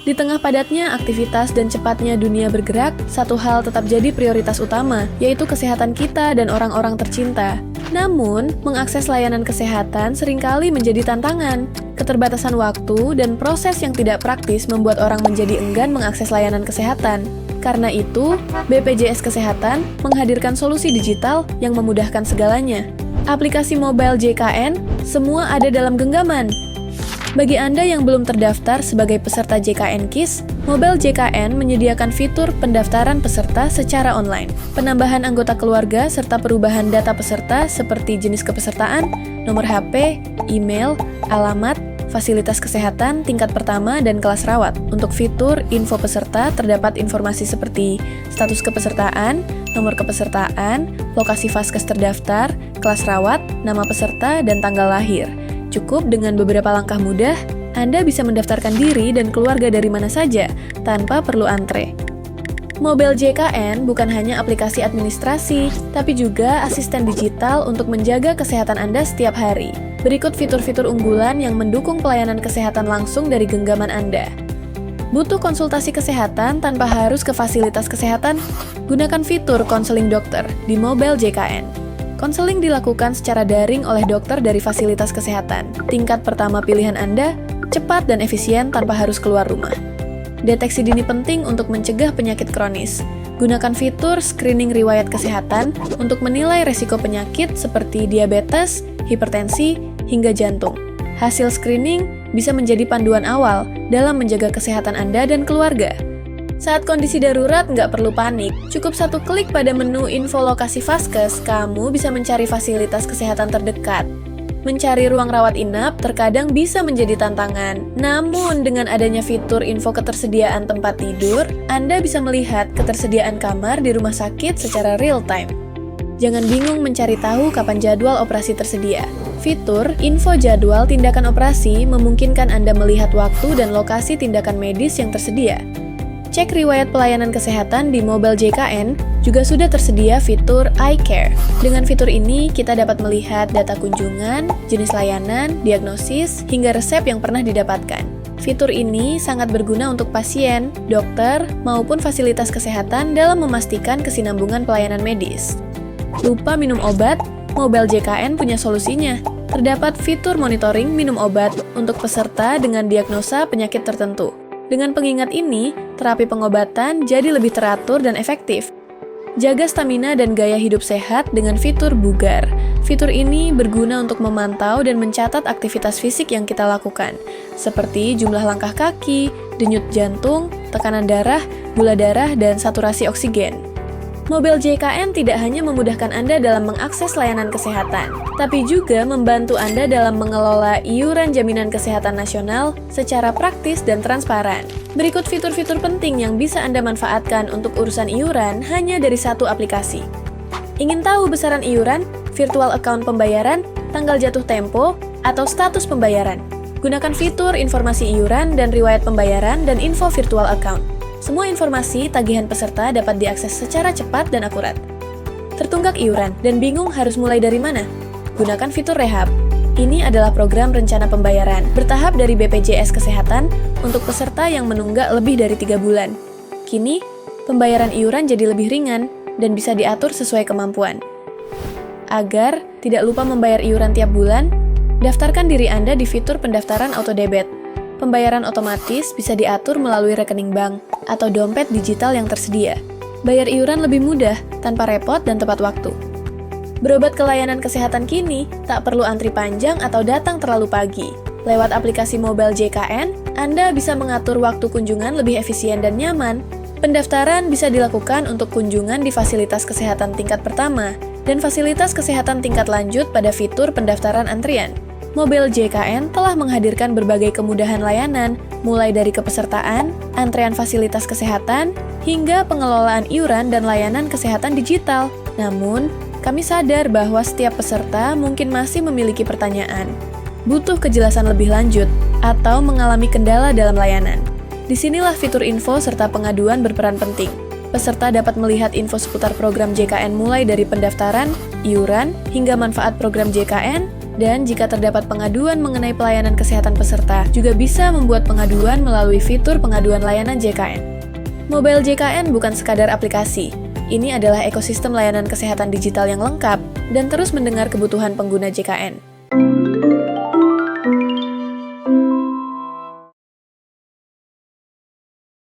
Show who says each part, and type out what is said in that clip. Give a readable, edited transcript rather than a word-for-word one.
Speaker 1: Di tengah padatnya aktivitas dan cepatnya dunia bergerak, satu hal tetap jadi prioritas utama, yaitu kesehatan kita dan orang-orang tercinta. Namun, mengakses layanan kesehatan seringkali menjadi tantangan. Keterbatasan waktu dan proses yang tidak praktis membuat orang menjadi enggan mengakses layanan kesehatan. Karena itu, BPJS Kesehatan menghadirkan solusi digital yang memudahkan segalanya. Aplikasi mobile JKN, semua ada dalam genggaman. Bagi Anda yang belum terdaftar sebagai peserta JKN KIS, Mobile JKN menyediakan fitur pendaftaran peserta secara online, penambahan anggota keluarga, serta perubahan data peserta seperti jenis kepesertaan, nomor HP, email, alamat, fasilitas kesehatan tingkat pertama, dan kelas rawat. Untuk fitur info peserta terdapat informasi seperti status kepesertaan, nomor kepesertaan, lokasi vaskes terdaftar, kelas rawat, nama peserta, dan tanggal lahir. Cukup dengan beberapa langkah mudah, Anda bisa mendaftarkan diri dan keluarga dari mana saja, tanpa perlu antre. Mobile JKN bukan hanya aplikasi administrasi, tapi juga asisten digital untuk menjaga kesehatan Anda setiap hari. Berikut fitur-fitur unggulan yang mendukung pelayanan kesehatan langsung dari genggaman Anda. Butuh konsultasi kesehatan tanpa harus ke fasilitas kesehatan? Gunakan fitur konseling dokter di Mobile JKN. Konseling dilakukan secara daring oleh dokter dari fasilitas kesehatan. Tingkat pertama pilihan Anda, cepat dan efisien tanpa harus keluar rumah. Deteksi dini penting untuk mencegah penyakit kronis. Gunakan fitur screening riwayat kesehatan untuk menilai resiko penyakit seperti diabetes, hipertensi, hingga jantung. Hasil screening bisa menjadi panduan awal dalam menjaga kesehatan Anda dan keluarga. Saat kondisi darurat, nggak perlu panik. Cukup satu klik pada menu info lokasi vaskes, kamu bisa mencari fasilitas kesehatan terdekat. Mencari ruang rawat inap terkadang bisa menjadi tantangan. Namun, dengan adanya fitur info ketersediaan tempat tidur, Anda bisa melihat ketersediaan kamar di rumah sakit secara real-time. Jangan bingung mencari tahu kapan jadwal operasi tersedia. Fitur info jadwal tindakan operasi memungkinkan Anda melihat waktu dan lokasi tindakan medis yang tersedia. Cek riwayat pelayanan kesehatan di Mobile JKN, juga sudah tersedia fitur iCare. Dengan fitur ini, kita dapat melihat data kunjungan, jenis layanan, diagnosis, hingga resep yang pernah didapatkan. Fitur ini sangat berguna untuk pasien, dokter, maupun fasilitas kesehatan dalam memastikan kesinambungan pelayanan medis. Lupa minum obat? Mobile JKN punya solusinya. Terdapat fitur monitoring minum obat untuk peserta dengan diagnosa penyakit tertentu. Dengan pengingat ini, terapi pengobatan jadi lebih teratur dan efektif. Jaga stamina dan gaya hidup sehat dengan fitur bugar. Fitur ini berguna untuk memantau dan mencatat aktivitas fisik yang kita lakukan, seperti jumlah langkah kaki, denyut jantung, tekanan darah, gula darah, dan saturasi oksigen. Mobile JKN tidak hanya memudahkan Anda dalam mengakses layanan kesehatan, tapi juga membantu Anda dalam mengelola iuran jaminan kesehatan nasional secara praktis dan transparan. Berikut fitur-fitur penting yang bisa Anda manfaatkan untuk urusan iuran hanya dari satu aplikasi. Ingin tahu besaran iuran, virtual account pembayaran, tanggal jatuh tempo, atau status pembayaran? Gunakan fitur informasi iuran dan riwayat pembayaran dan info virtual account. Semua informasi tagihan peserta dapat diakses secara cepat dan akurat. Tertunggak iuran dan bingung harus mulai dari mana? Gunakan fitur Rehab. Ini adalah program rencana pembayaran bertahap dari BPJS Kesehatan untuk peserta yang menunggak lebih dari 3 bulan. Kini, pembayaran iuran jadi lebih ringan dan bisa diatur sesuai kemampuan. Agar tidak lupa membayar iuran tiap bulan, daftarkan diri Anda di fitur pendaftaran autodebit. Pembayaran otomatis bisa diatur melalui rekening bank atau dompet digital yang tersedia. Bayar iuran lebih mudah, tanpa repot dan tepat waktu. Berobat ke layanan kesehatan kini, tak perlu antri panjang atau datang terlalu pagi. Lewat aplikasi mobile JKN, Anda bisa mengatur waktu kunjungan lebih efisien dan nyaman. Pendaftaran bisa dilakukan untuk kunjungan di fasilitas kesehatan tingkat pertama dan fasilitas kesehatan tingkat lanjut pada fitur pendaftaran antrian. Mobile JKN telah menghadirkan berbagai kemudahan layanan, mulai dari kepesertaan, antrean fasilitas kesehatan, hingga pengelolaan iuran dan layanan kesehatan digital. Namun, kami sadar bahwa setiap peserta mungkin masih memiliki pertanyaan, butuh kejelasan lebih lanjut, atau mengalami kendala dalam layanan. Disinilah fitur info serta pengaduan berperan penting. Peserta dapat melihat info seputar program JKN mulai dari pendaftaran, iuran, hingga manfaat program JKN, Dan jika terdapat pengaduan mengenai pelayanan kesehatan peserta, juga bisa membuat pengaduan melalui fitur pengaduan layanan JKN. Mobile JKN bukan sekadar aplikasi. Ini adalah ekosistem layanan kesehatan digital yang lengkap dan terus mendengar kebutuhan pengguna JKN.